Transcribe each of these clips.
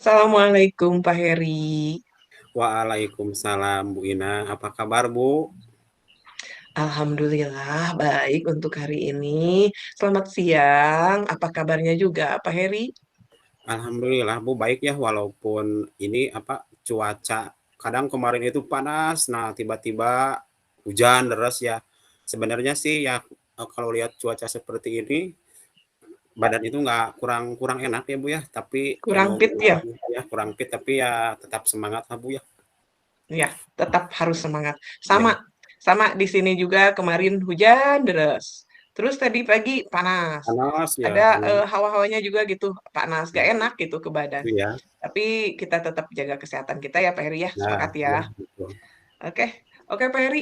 Assalamualaikum Pak Heri. Waalaikumsalam Bu Ina, apa kabar Bu? Alhamdulillah baik untuk hari ini. Selamat siang. Apa kabarnya juga Pak Heri? Alhamdulillah Bu baik ya walaupun ini cuaca kadang kemarin itu panas, nah tiba-tiba hujan deras ya. Sebenarnya sih ya kalau lihat cuaca seperti ini badan itu nggak kurang kurang enak ya Bu ya, tapi ya Kurang mau fit gimana ya? ya kurang fit tapi ya tetap semangat lah Bu ya. Ya, tetap harus semangat. Sama, Ya, sama di sini juga kemarin hujan deras. Terus tadi pagi panas. panas ya. Ada hawa-hawanya juga gitu, panas, gak enak gitu ke badan. Itu ya. Tapi kita tetap jaga kesehatan kita ya Pak Heri ya. Nah, Semangat ya. ya betul. Oke, oke Pak Heri.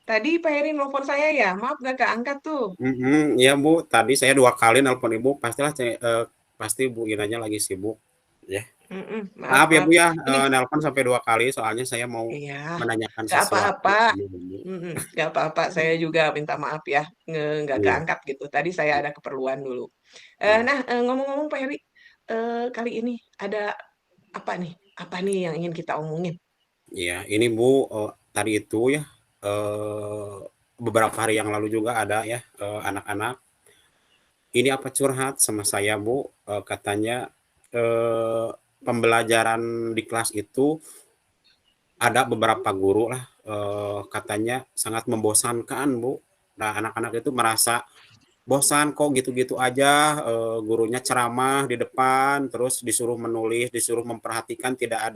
Tadi Pak Heri nelfon saya ya. Maaf gak keangkat tuh. Iya Bu, tadi saya 2 kali nelpon Ibu, pasti Bu Inanya lagi sibuk, ya. Maaf, Maaf ya maaf. Bu ya, Ini, nelpon sampai 2 kali, soalnya saya mau iya, menanyakan nggak sesuatu apa-apa. sama Ibu. Nggak apa-apa. Saya juga minta maaf ya, nggak Iya, keangkat gitu. Tadi saya ada keperluan dulu. iya. Nah, ngomong-ngomong Pak Heri, kali ini ada apa nih? Apa nih yang ingin kita omongin? Iya, ini Bu, tadi itu ya, eee, beberapa hari yang lalu juga ada ya, anak-anak ini curhat sama saya Bu, katanya, eee, pembelajaran di kelas itu ada beberapa guru lah, katanya sangat membosankan, Bu. Nah, anak-anak itu merasa bosan kok gitu-gitu aja, gurunya ceramah di depan, terus disuruh menulis, disuruh memperhatikan, tidak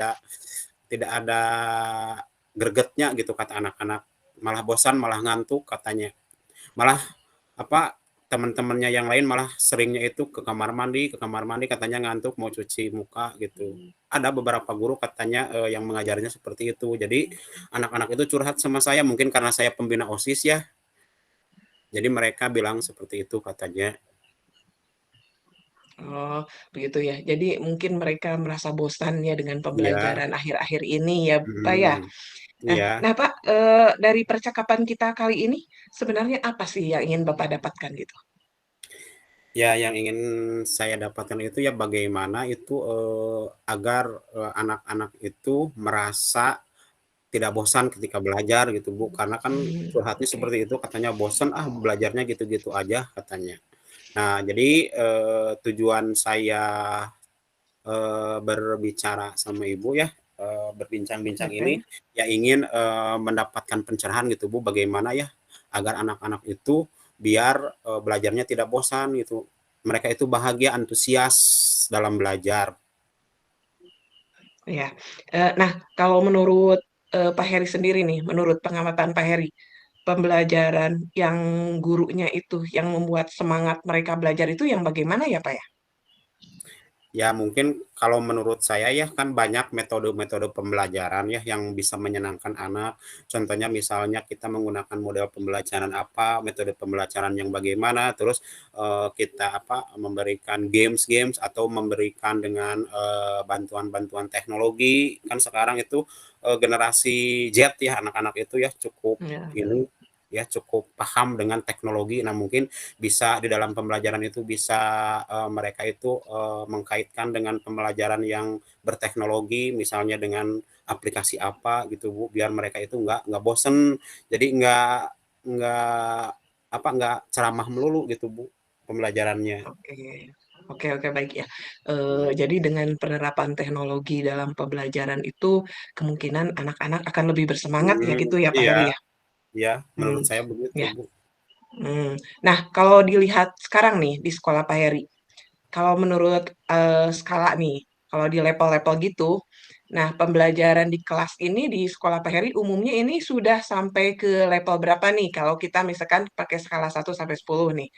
ada gregetnya gitu kata anak-anak. Malah bosan, malah ngantuk katanya. Malah apa teman-temannya yang lain malah seringnya itu ke kamar mandi katanya ngantuk mau cuci muka gitu. Ada beberapa guru katanya yang mengajarnya seperti itu. Jadi anak-anak itu curhat sama saya mungkin karena saya pembina OSIS ya. Jadi mereka bilang seperti itu katanya. Oh, begitu ya. Jadi mungkin mereka merasa bosan ya dengan Iya, pembelajaran akhir-akhir ini ya, Pak ya. mhm, iya. Nah, Pak, dari percakapan kita kali ini sebenarnya apa sih yang ingin Bapak dapatkan gitu? Ya yang ingin saya dapatkan itu ya bagaimana itu, agar, anak-anak itu merasa tidak bosan ketika belajar gitu, Bu, karena kan curhatnya Oke. seperti itu katanya, "Bosen ah belajarnya gitu-gitu aja," katanya. Nah, jadi, tujuan saya, berbicara sama Ibu ya, berbincang-bincang ini, Oke. ya ingin, mendapatkan pencerahan gitu, Bu, bagaimana ya agar anak-anak itu biar, belajarnya tidak bosan gitu. Mereka itu bahagia, antusias dalam belajar. Ya. Nah, kalau menurut, Pak Heri sendiri nih, menurut pengamatan Pak Heri, pembelajaran yang gurunya itu yang membuat semangat mereka belajar itu yang bagaimana ya, Pak, ya? Ya mungkin kalau menurut saya ya kan banyak metode-metode pembelajaran ya yang bisa menyenangkan anak. Contohnya misalnya kita menggunakan model pembelajaran apa, metode pembelajaran yang bagaimana, terus kita memberikan games-games atau memberikan dengan bantuan-bantuan teknologi. Kan sekarang itu generasi Z ya anak-anak itu ya cukup Ya, ini ya cukup paham dengan teknologi. Nah, mungkin bisa di dalam pembelajaran itu bisa mereka itu mengkaitkan dengan pembelajaran yang berteknologi, misalnya dengan aplikasi apa gitu Bu, biar mereka itu nggak bosen, jadi nggak nggak ceramah melulu gitu Bu pembelajarannya. oke. Oke, oke, baik ya. Jadi dengan penerapan teknologi dalam pembelajaran itu, kemungkinan anak-anak akan lebih bersemangat ya gitu ya, Pak Iya, Heri ya? iya, Hmm, menurut saya begitu ya. Bu. Nah, kalau dilihat sekarang nih di sekolah Pak Heri, kalau menurut, skala nih, kalau di level-level gitu, nah pembelajaran di kelas ini di sekolah Pak Heri umumnya ini sudah sampai ke level berapa nih? Kalau kita misalkan pakai skala 1 sampai 10 nih.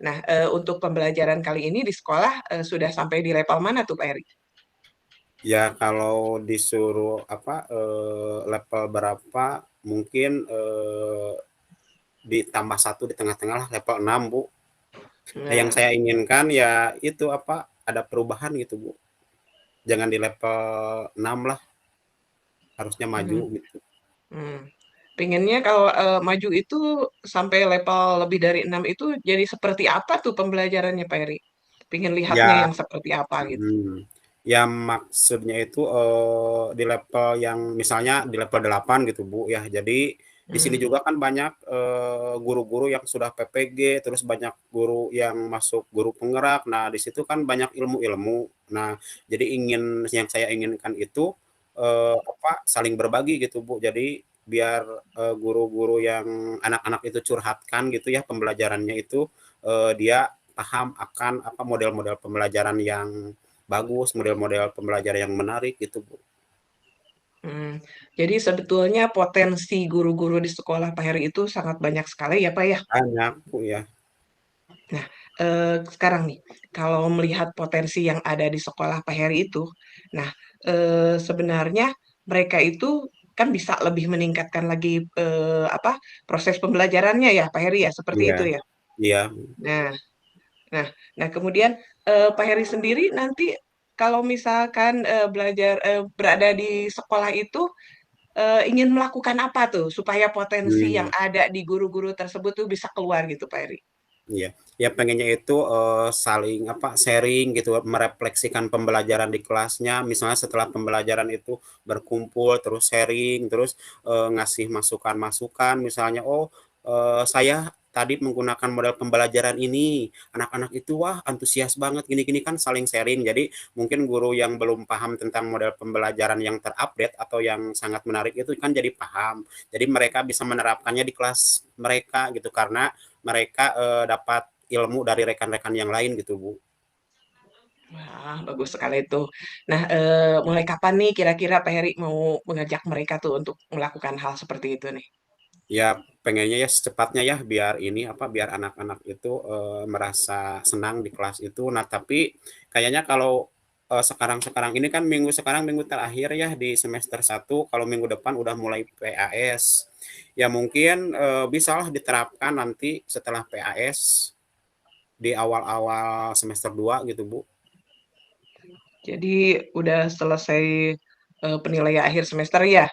Nah, untuk pembelajaran kali ini di sekolah, sudah sampai di level mana tuh Pak Heri? Ya kalau disuruh level berapa mungkin ditambah satu di tengah-tengah lah level 6 Bu. Yang Nah, saya inginkan ya itu ada perubahan gitu Bu. Jangan di level 6 lah, harusnya maju mhm, gitu. mmm. Pengennya kalau, maju itu sampai level lebih dari 6 itu jadi seperti apa tuh pembelajarannya Pak Heri? Pengen lihatnya Ya, yang seperti apa gitu? mhm. Ya maksudnya itu, di level yang misalnya di level 8 gitu, Bu, ya. Jadi di sini Mhm, juga kan banyak, guru-guru yang sudah PPG, terus banyak guru yang masuk guru penggerak. Nah, di situ kan banyak ilmu-ilmu. Nah, jadi yang saya inginkan itu, apa, saling berbagi gitu, Bu. Jadi biar, guru-guru yang anak-anak itu curhatkan gitu ya pembelajarannya itu, dia paham akan apa model-model pembelajaran yang bagus, model-model pembelajaran yang menarik gitu, Bu. mhm. Jadi sebetulnya potensi guru-guru di sekolah Pak Heri itu sangat banyak sekali ya, Pak, ya? Banyak, Bu, ya. Nah, sekarang nih, kalau melihat potensi yang ada di sekolah Pak Heri itu, nah, sebenarnya mereka itu kan bisa lebih meningkatkan lagi, apa, proses pembelajarannya ya, Pak Heri ya, seperti Iya, itu ya? iya, Nah nah nah kemudian, Pak Heri sendiri nanti kalau misalkan, berada di sekolah itu, ingin melakukan apa tuh supaya potensi yang mmm, ada di guru-guru tersebut tuh bisa keluar gitu, Pak Heri? iya. Ya pengennya itu, saling apa, sharing gitu, merefleksikan pembelajaran di kelasnya, misalnya setelah pembelajaran itu berkumpul, terus sharing, terus, ngasih masukan-masukan misalnya, "Oh, saya tadi menggunakan model pembelajaran ini, anak-anak itu wah antusias banget gini-gini," kan saling sharing. Jadi mungkin guru yang belum paham tentang model pembelajaran yang terupdate atau yang sangat menarik itu kan jadi paham. Jadi mereka bisa menerapkannya di kelas mereka gitu, karena mereka, dapat ilmu dari rekan-rekan yang lain gitu, Bu. Wah, bagus sekali itu. Nah, mulai kapan nih kira-kira Pak Heri mau mengajak mereka tuh untuk melakukan hal seperti itu nih? Ya pengennya ya secepatnya ya biar ini apa, biar anak-anak itu, merasa senang di kelas itu. Nah tapi kayaknya kalau, sekarang-sekarang ini kan sekarang minggu terakhir ya di semester 1, kalau minggu depan udah mulai PAS. Ya mungkin, bisalah diterapkan nanti setelah PAS di awal-awal semester 2 gitu, Bu. Jadi udah selesai, penilaian akhir semester ya?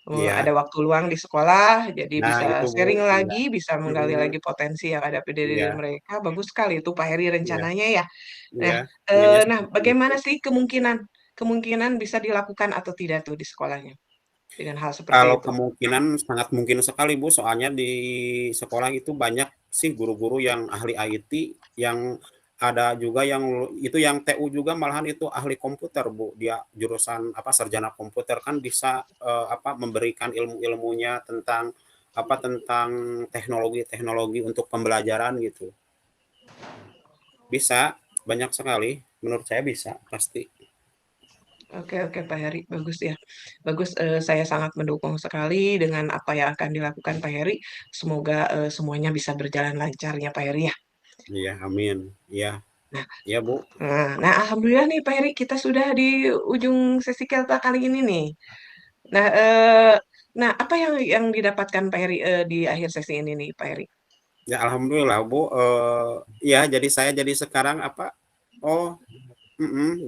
Iya. Ada waktu luang di sekolah, jadi Nah bisa itu, Bu. sharing Iya. lagi, bisa menggali Mhm. lagi potensi yang ada pada diri Iya, mereka. Bagus sekali itu Pak Heri iya, rencananya ya. iya, Nah, pengennya nah seperti itu. bagaimana sih kemungkinan kemungkinan bisa dilakukan atau tidak tuh di sekolahnya dengan hal seperti Kalau itu? kemungkinan sangat mungkin sekali, Bu, soalnya di sekolah itu banyak sih guru-guru yang ahli IT, yang ada juga yang itu yang TU juga malahan itu ahli komputer, Bu. Dia jurusan apa, sarjana komputer kan bisa, apa, memberikan ilmu-ilmunya tentang apa, tentang teknologi-teknologi untuk pembelajaran gitu. Bisa, banyak sekali, menurut saya bisa, pasti. Oke oke Pak Heri, bagus ya. Bagus, saya sangat mendukung sekali dengan apa yang akan dilakukan Pak Heri. Semoga, semuanya bisa berjalan lancar ya Pak Heri ya. Iya, amin. Iya, iya, Bu. Nah alhamdulillah nih Pak Heri, kita sudah di ujung sesi kita kali ini nih. Nah, apa yang didapatkan Pak Heri, di akhir sesi ini nih Pak Heri? Ya alhamdulillah Bu, iya jadi saya jadi sekarang apa, oh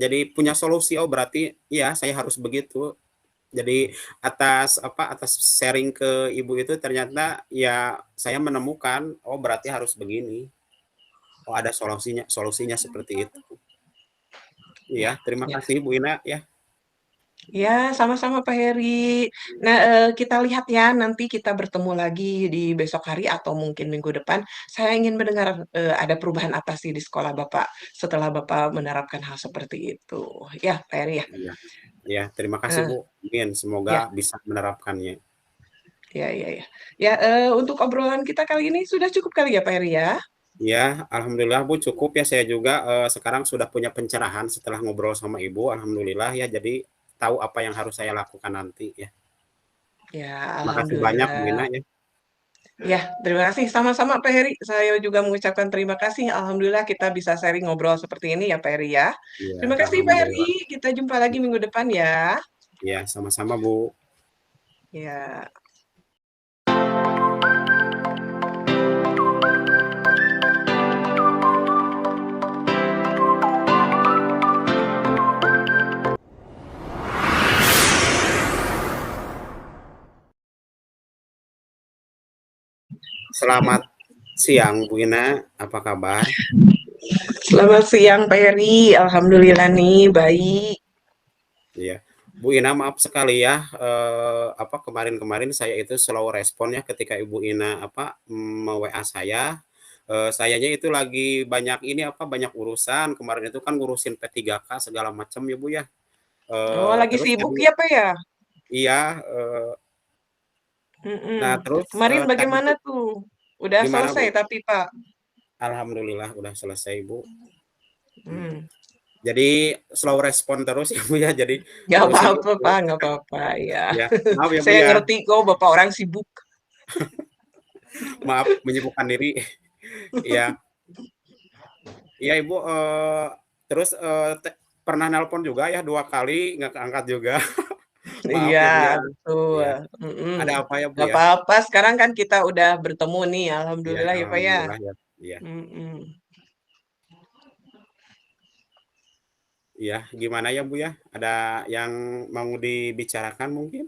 jadi punya solusi, oh berarti iya saya harus begitu. Jadi atas sharing ke ibu itu ternyata ya saya menemukan, oh berarti harus begini, oh ada solusinya solusinya seperti itu. Iya Ya terima ya. kasih Bu Ina ya. Ya, sama-sama Pak Heri. Nah, kita lihat ya, nanti kita bertemu lagi di besok hari atau mungkin minggu depan. Saya ingin mendengar, ada perubahan apa sih di sekolah Bapak setelah Bapak menerapkan hal seperti itu. Ya, Pak Heri ya? Iya, iya terima kasih Heeh, Bu, amin semoga ya bisa menerapkannya. ya ya ya. Ya, untuk obrolan kita kali ini sudah cukup kali ya Pak Heri ya? Ya, alhamdulillah Bu cukup ya saya juga, sekarang sudah punya pencerahan setelah ngobrol sama Ibu, alhamdulillah ya jadi tahu apa yang harus saya lakukan nanti ya. Ya, Makasih banyak Bu alhamdulillah. Ina ya. Ya, terima kasih. Sama-sama Pak Heri. Saya juga mengucapkan terima kasih. Alhamdulillah kita bisa sharing ngobrol seperti ini ya Pak Heri ya. Iya, Terima kasih Pak Heri. alhamdulillah. Kita jumpa lagi minggu depan ya. Iya, sama-sama Bu. Ya. Selamat siang Bu Ina, apa kabar? Selamat siang Pak Heri. Alhamdulillah nih baik. Iya. Bu Ina maaf sekali ya, apa, kemarin-kemarin saya itu slow respon ya ketika Ibu Ina, apa, me-WA saya, sayanya itu lagi banyak ini, apa, banyak urusan, kemarin itu kan ngurusin P3K segala macam ya, Bu, ya. Oh, lagi Terus sibuk tadi ya, Pak, ya? iya, Mhm. nah terus, Kemarin tadi bagaimana tuh tuh? Udah gimana, selesai Bu? tapi, Pak? Alhamdulillah udah selesai, Bu. Mhm. Mmm. Jadi slow respon terus ya, Bu, ya, jadi Nggak ngurusin apa-apa, itu. Pak, nggak apa-apa, ya. Ya, maaf ya, Bu, Saya ya, ngerti kok Bapak orang sibuk. maaf menyibukkan diri. Iya. Iya Ibu, terus, pernah nelpon juga ya 2 kali nggak keangkat juga. Maaf Iya, ya Bu ya. betul, Iya. mhm. Ada apa ya Bu Nggak ya? apa-apa, sekarang kan kita udah bertemu nih, Iya, alhamdulillah ya, Pak, ya. alhamdulillah ya. Iya. Mhm. Iya, gimana ya Bu ya? Ada yang mau dibicarakan mungkin?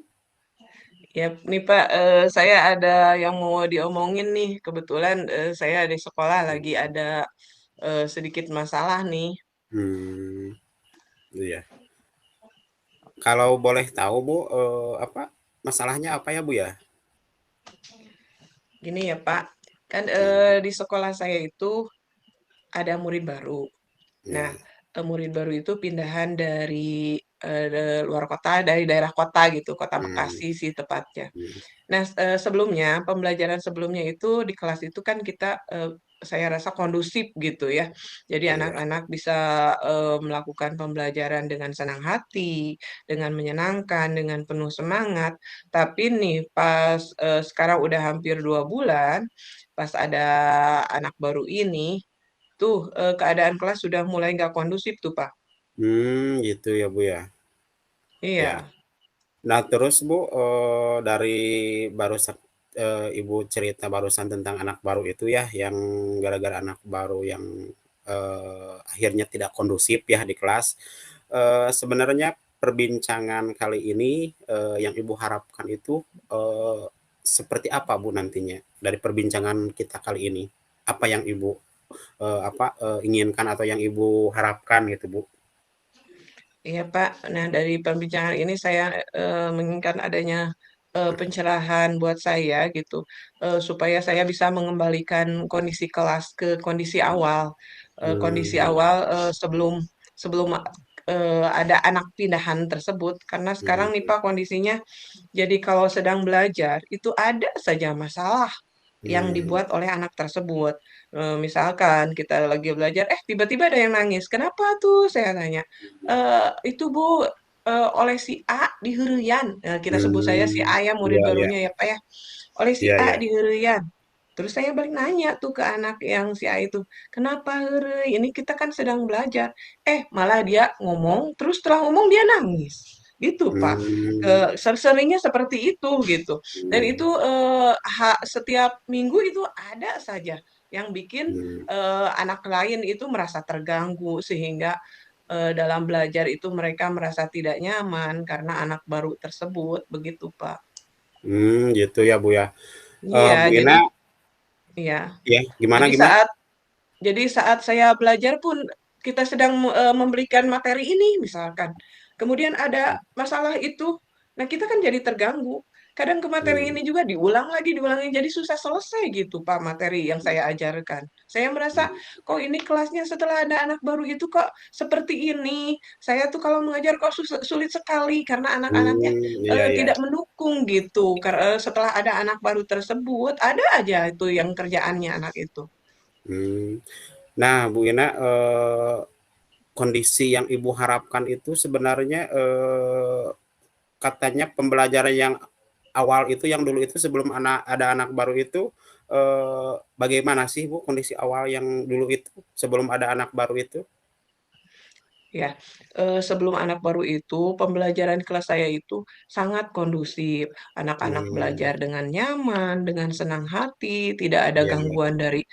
Ya, nih Pak, saya ada yang mau diomongin nih. Kebetulan saya di sekolah lagi Mhm. ada sedikit masalah nih. Mmm, iya. Kalau boleh tahu Bu, apa, masalahnya apa ya Bu ya? Gini ya Pak, kan Mhm, di sekolah saya itu ada murid baru. Nah, iya. murid baru itu pindahan dari luar kota, dari daerah kota gitu, kota Mmm, Bekasi sih tepatnya. mhm, Nah, sebelumnya, pembelajaran sebelumnya itu di kelas itu kan kita, saya rasa kondusif gitu ya. Jadi iya. anak-anak bisa, melakukan pembelajaran dengan senang hati, dengan menyenangkan, dengan penuh semangat. Tapi nih pas, sekarang udah hampir 2 bulan, pas ada anak baru ini, tuh, keadaan kelas sudah mulai nggak kondusif tuh, Pak. Gitu ya Bu ya? Iya. Iya, Nah terus Bu, dari barusan, Ibu cerita barusan tentang anak baru itu ya, yang gara-gara anak baru yang, akhirnya tidak kondusif ya di kelas. Sebenarnya perbincangan kali ini, yang Ibu harapkan itu, seperti apa Bu nantinya dari perbincangan kita kali ini? Apa yang Ibu, apa, inginkan atau yang Ibu harapkan gitu Bu? iya, Pak. Nah, dari perbincangan ini saya, menginginkan adanya, pencerahan buat saya gitu, supaya saya bisa mengembalikan kondisi kelas ke kondisi awal, kondisi Iya, awal, sebelum sebelum, ada anak pindahan tersebut. Karena sekarang nih, mmm, Pak, kondisinya jadi kalau sedang belajar itu ada saja masalah yang mmm, dibuat oleh anak tersebut. Misalkan kita lagi belajar, eh tiba-tiba ada yang nangis, "Kenapa tuh?" Saya tanya, "Itu Bu, oleh si A diheureuyan," kita sebut saya si A ya, murid iya iya. barunya ya, Pak, ya. "Oleh si Iya A iya. diheureuyan." Terus saya balik nanya tuh ke anak yang si A itu, "Kenapa heureuy? Ini kita kan sedang belajar." Malah dia ngomong, terus setelah ngomong dia nangis. Gitu, Pak. Mmm, Seringnya seperti itu, gitu. Dan iya, itu, setiap minggu itu ada saja yang bikin, mmm, anak lain itu merasa terganggu sehingga, dalam belajar itu mereka merasa tidak nyaman karena anak baru tersebut, begitu, Pak. gitu ya, Bu, ya. Iya, Bu jadi Ina iya. iya, gimana Jadi gimana? saat Jadi saat saya belajar pun kita sedang memberikan materi ini misalkan, kemudian ada masalah itu, nah kita kan jadi terganggu. Kadang ke materi Mmm, ini juga diulang lagi, diulangi, jadi susah selesai gitu Pak materi yang saya ajarkan. Saya merasa, mmm, kok ini kelasnya setelah ada anak baru itu kok seperti ini. Saya tuh kalau mengajar kok sulit sekali karena anak-anaknya iya iya, tidak mendukung gitu. Setelah ada anak baru tersebut, ada aja itu yang kerjaannya anak itu. mmm. Nah, Bu Ina, kondisi yang Ibu harapkan itu sebenarnya, katanya pembelajaran yang awal itu, yang dulu itu sebelum ada anak baru itu, bagaimana sih Bu kondisi awal yang dulu itu, sebelum ada anak baru itu? Ya, sebelum anak baru itu, pembelajaran kelas saya itu sangat kondusif. Anak-anak Mmm, belajar dengan nyaman, dengan senang hati, tidak ada iya iya, gangguan dari,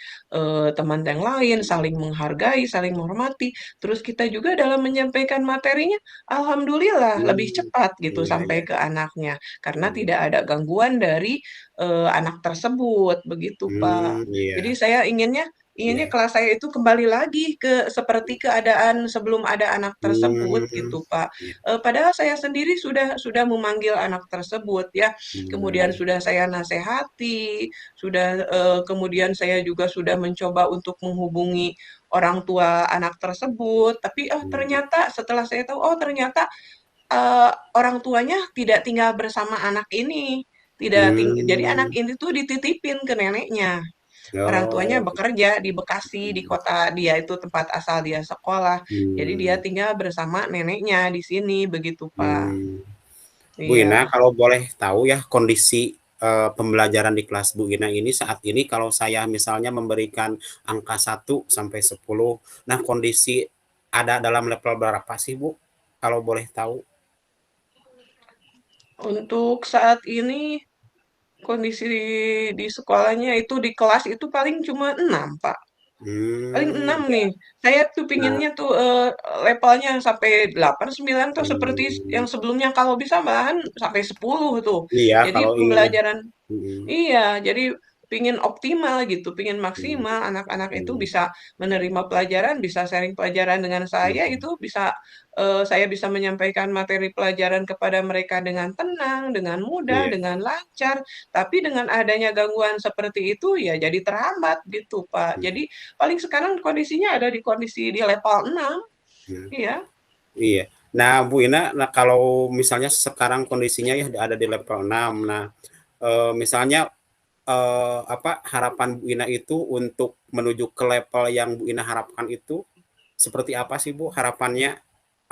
teman yang lain, saling menghargai, saling menghormati. Terus kita juga dalam menyampaikan materinya, alhamdulillah lebih mmm, cepat gitu iya iya, sampai ke anaknya, karena mmm. tidak ada gangguan dari, anak tersebut, begitu, Pak. Iya, Jadi saya inginnya inginnya iya. kelas saya itu kembali lagi ke seperti keadaan sebelum ada anak tersebut Mmm, gitu, Pak. iya, Padahal saya sendiri sudah memanggil anak tersebut ya, kemudian mmm, sudah saya nasehati, sudah kemudian saya juga sudah mencoba untuk menghubungi orang tua anak tersebut, tapi oh mmm, ternyata setelah saya tahu, oh ternyata orang tuanya tidak tinggal bersama anak ini, jadi anak mmm, ini tuh dititipin ke neneknya. Orang tuanya oh, bekerja di Bekasi, di mhm, kota dia itu tempat asal dia sekolah. Jadi dia mmm, tinggal bersama neneknya di sini, begitu, Pak. mmm. Bu Ina, Iya. kalau boleh tahu ya kondisi, pembelajaran di kelas Bu Ina ini saat ini kalau saya misalnya memberikan angka 1 sampai 10, nah kondisi ada dalam level berapa sih Bu? Kalau boleh tahu? Untuk saat ini kondisi di sekolahnya itu di kelas itu paling cuma 6 Pak. Paling 6 Ya. nih. Saya tuh Nah, pinginnya tuh, levelnya sampai 8 9 tuh seperti mmm, yang sebelumnya, kalau bisa malahan sampai 10 tuh. iya Jadi kalau inginnya pembelajaran. mhm, Iya, jadi pingin optimal gitu, pingin mmm, maksimal anak-anak itu mmm, bisa menerima pelajaran, bisa sharing pelajaran dengan saya, mhm, itu bisa saya bisa menyampaikan materi pelajaran kepada mereka dengan tenang, dengan mudah, iya, dengan lancar. Tapi dengan adanya gangguan seperti itu ya jadi terhambat gitu, Pak. mhm, Jadi paling sekarang kondisinya ada di kondisi di level 6, mhm, iya. iya. Nah Bu Ina, nah kalau misalnya sekarang kondisinya ya ada di level 6, nah, misalnya, apa, harapan Bu Ina itu untuk menuju ke level yang Bu Ina harapkan itu seperti apa sih Bu harapannya?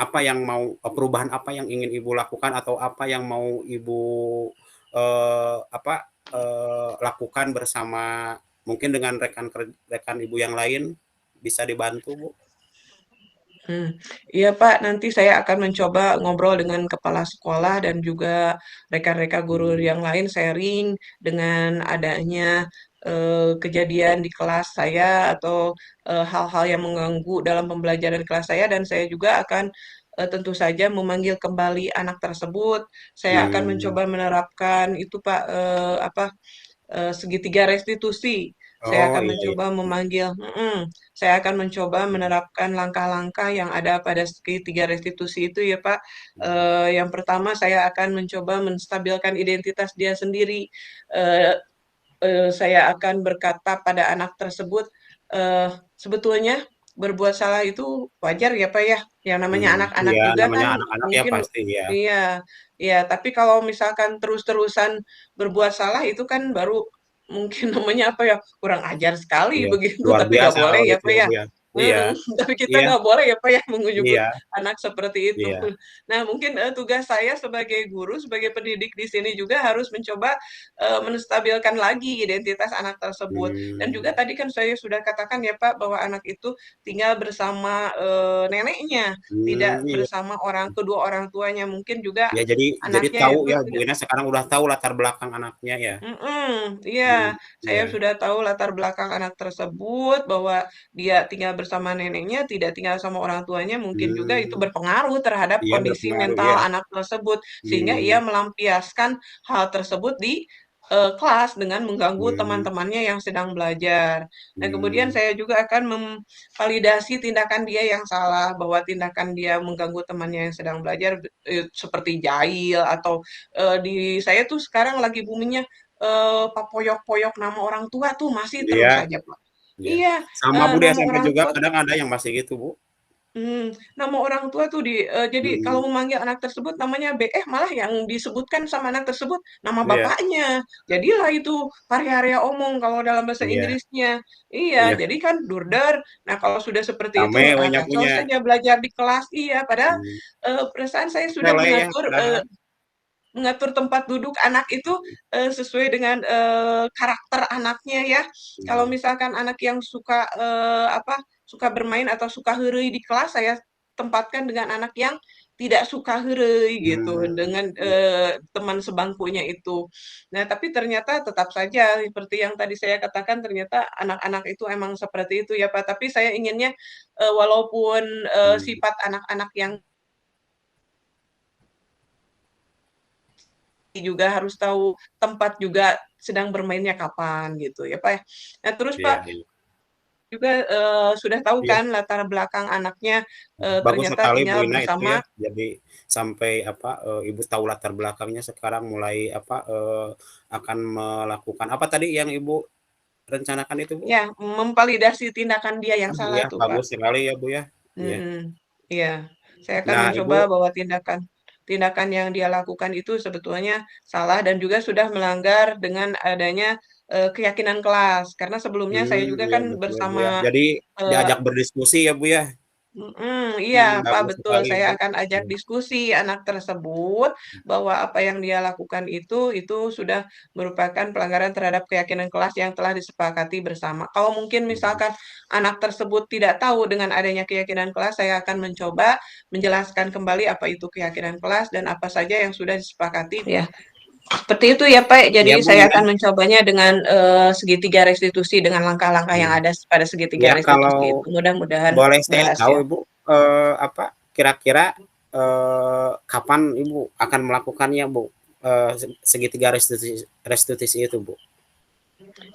Apa yang mau perubahan apa yang ingin Ibu lakukan atau apa yang mau Ibu, apa, lakukan bersama mungkin dengan rekan Ibu yang lain, bisa dibantu Bu? Hmm, iya Pak, nanti saya akan mencoba ngobrol dengan kepala sekolah dan juga rekan-rekan guru Mmm, yang lain sharing dengan adanya kejadian di kelas saya atau hal-hal yang mengganggu dalam pembelajaran kelas saya, dan saya juga akan tentu saja memanggil kembali anak tersebut. Saya akan mmm, mencoba menerapkan itu Pak, apa, segitiga restitusi. Saya oh akan iya iya, mencoba memanggil, saya akan mencoba menerapkan langkah-langkah yang ada pada segitiga restitusi itu ya Pak. mhm, Yang pertama saya akan mencoba menstabilkan identitas dia sendiri. Eee saya akan berkata pada anak tersebut, sebetulnya berbuat salah itu wajar ya, Pak, ya, yang namanya mmm, anak-anak iya juga namanya kan anak-anak ya mungkin. pasti ya, Iya, iya, tapi kalau misalkan terus-terusan berbuat salah itu kan baru mungkin namanya apa ya, kurang ajar sekali iya, begitu, luar tapi nggak biasa boleh kalau ya, gitu Pak, ya ya. Bu ya, iya Mhm, tapi kita iya nggak boleh ya, Pak, ya, menyebut iya anak seperti itu. iya, Nah, mungkin, tugas saya sebagai guru, sebagai pendidik di sini juga harus mencoba menstabilkan lagi identitas anak tersebut. Dan mmm, juga tadi kan saya sudah katakan ya Pak, bahwa anak itu tinggal bersama neneknya, tidak iya. bersama kedua orang tuanya. Mungkin juga Ya jadi anaknya tahu itu ya Bu tidak. Ina sekarang udah tahu latar belakang anaknya ya? Iya, Mmm, saya iya, sudah tahu latar belakang anak tersebut, bahwa dia tinggal bersama neneknya, tidak tinggal sama orang tuanya, mungkin juga itu mmm, berpengaruh terhadap iya kondisi berpengaruh mental ya, anak tersebut, sehingga ia mmm, melampiaskan hal tersebut di kelas dengan mengganggu mmm, teman-temannya yang sedang belajar. Dan kemudian mmm, saya juga akan memvalidasi tindakan dia yang salah, bahwa tindakan dia mengganggu temannya yang sedang belajar, seperti jahil atau di saya tuh sekarang lagi booming-nya papoyok-poyok nama orang tua tuh masih terus iya saja, Pak. iya. Iya, Sama Bu di nama SMP orang juga tua. kadang ada yang masih gitu Bu, Nama orang tua tuh jadi kalau mhm, memanggil anak tersebut namanya B, malah yang disebutkan sama anak tersebut nama iya bapaknya. Jadilah itu area omong kalau dalam bahasa iya Inggrisnya. Iya, iya, jadi kan durder. Nah, kalau sudah seperti itu, rame banyak kacau punya, saja belajar di kelas. Iya, padahal mmm, perasaan saya sudah sepele ya mengatur padahal, mengatur tempat duduk anak itu, sesuai dengan, karakter anaknya ya. Kalau mhm, misalkan anak yang suka, suka bermain atau suka heureuy di kelas, saya tempatkan dengan anak yang tidak suka heureuy gitu, mmm, dengan, iya teman sebangkunya itu. Nah, tapi ternyata tetap saja seperti yang tadi saya katakan, ternyata anak-anak itu emang seperti itu ya, Pak. Tapi saya inginnya, walaupun, mmm, sifat anak-anak yang juga harus tahu tempat juga sedang bermainnya kapan gitu ya Pak ya. Nah terus iya Pak, iya, juga sudah tahu Iya, kan latar belakang anaknya, bagus ternyata sekali Bu tinggal Ina itu ya. bersama. Jadi sampai apa, Ibu tahu latar belakangnya sekarang mulai apa, akan melakukan apa tadi yang Ibu rencanakan itu Bu? Ya, memvalidasi tindakan dia yang Ah, salah iya tuh, Pak. bagus sekali ya Bu ya. Iya. Mhm, iya. Saya akan Nah mencoba Ibu bahwa tindakan tindakan yang dia lakukan itu sebetulnya salah dan juga sudah melanggar dengan adanya, keyakinan kelas. Karena sebelumnya saya juga iya kan betul Bu ya. bersama, Jadi eee diajak berdiskusi ya Bu ya? iya, Pak, Bagus betul. sekali Saya Bu. akan ajak Iya, diskusi anak tersebut bahwa apa yang dia lakukan itu sudah merupakan pelanggaran terhadap keyakinan kelas yang telah disepakati bersama. Kalau mungkin mhm, misalkan anak tersebut tidak tahu dengan adanya keyakinan kelas, saya akan mencoba menjelaskan kembali apa itu keyakinan kelas dan apa saja yang sudah disepakati. Ya, seperti itu ya, Pak. iya Jadi Bu saya Ina. akan mencobanya dengan segitiga restitusi dengan langkah-langkah yang Mmm, ada pada segitiga ya restitusi itu. kalau Mudah-mudahan boleh saya tahu berhasil. Ibu, apa, kira-kira, kapan Ibu akan melakukannya Bu, segitiga restitusi restitusi itu Bu?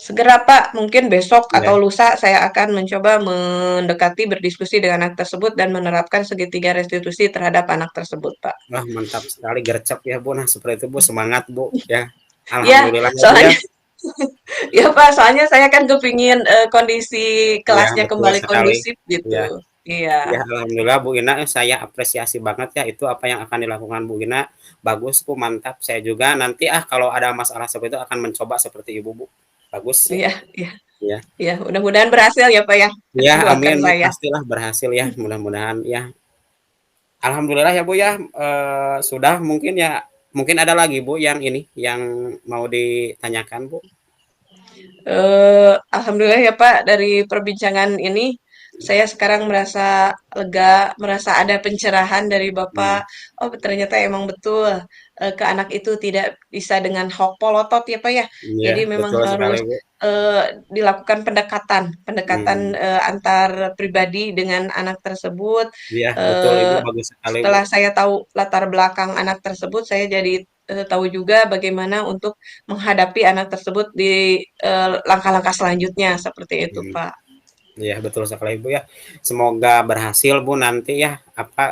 Segera Pak, mungkin besok Iya. atau lusa saya akan mencoba mendekati berdiskusi dengan anak tersebut dan menerapkan segitiga restitusi terhadap anak tersebut, Pak. Wah mantap sekali, gercep ya Bu, nah seperti itu Bu, semangat Bu, ya. Ya, Alhamdulillah ya Bu ya. soalnya ya Pak, soalnya saya kan kepingin kondisi Iya kelasnya betul kembali sekali. kondusif Iya. gitu. Ya, Iya, alhamdulillah Bu Ina, saya apresiasi banget ya itu apa yang akan dilakukan Bu Ina. Bagus Bu, mantap. Saya juga nanti kalau ada masalah seperti itu akan mencoba seperti Ibu Bu. Bagus ya. iya, iya, Iya. iya. Mudah-mudahan berhasil ya Pak ya. Iya, Doakan amin. saya. Pastilah berhasil ya, mudah-mudahan ya. Alhamdulillah ya Bu ya. Sudah mungkin ya, mungkin ada lagi Bu yang ini yang mau ditanyakan Bu. Alhamdulillah ya Pak, dari perbincangan ini saya sekarang merasa lega, merasa ada pencerahan dari Hmm. Bapak. Oh, ternyata emang betul ke anak itu tidak bisa dengan hok polotot ya Pak ya. Iya, Jadi memang betul sekali harus Bu. dilakukan pendekatan, pendekatan Hmm. antar pribadi dengan anak tersebut. Iya, betul Ibu, Eh, bagus sekali Bu. Setelah saya tahu latar belakang anak tersebut, saya jadi tahu juga bagaimana untuk menghadapi anak tersebut di langkah-langkah selanjutnya, seperti itu, Hmm. Pak. Iya betul sekali Ibu ya. Semoga berhasil Bu nanti ya apa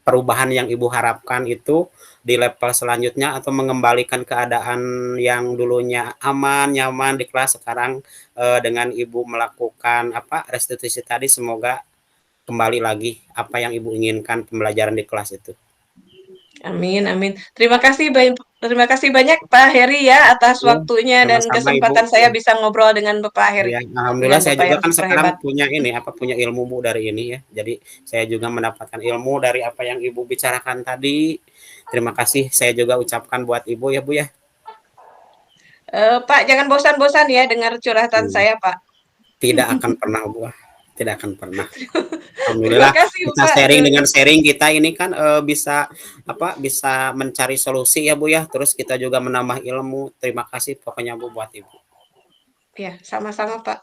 perubahan yang Ibu harapkan itu di level selanjutnya atau mengembalikan keadaan yang dulunya aman, nyaman di kelas sekarang dengan Ibu melakukan apa restitusi tadi semoga kembali lagi apa yang Ibu inginkan pembelajaran di kelas itu. Amin, amin. Terima kasih banyak Pak Heri ya atas Ya, waktunya dan sama-sama Ibu. kesempatan saya Ya. bisa ngobrol dengan Bapak Heri, Ya, alhamdulillah dengan saya Bapak juga yang kan super sekarang hebat. punya ini apa punya ilmu Bu dari ini ya. Jadi saya juga mendapatkan ilmu dari apa yang Ibu bicarakan tadi. Terima kasih saya juga ucapkan buat Ibu ya Bu ya. Pak, jangan bosan-bosan ya dengar curhatan Hmm, saya, Pak. tidak akan pernah Bu, tidak akan pernah. Terima Alhamdulillah kasih kita Pak. sharing dengan sharing kita ini kan bisa apa bisa mencari solusi ya Bu ya. Terus kita juga menambah ilmu. Terima kasih pokoknya Bu buat Ibu. Ya, sama-sama Pak.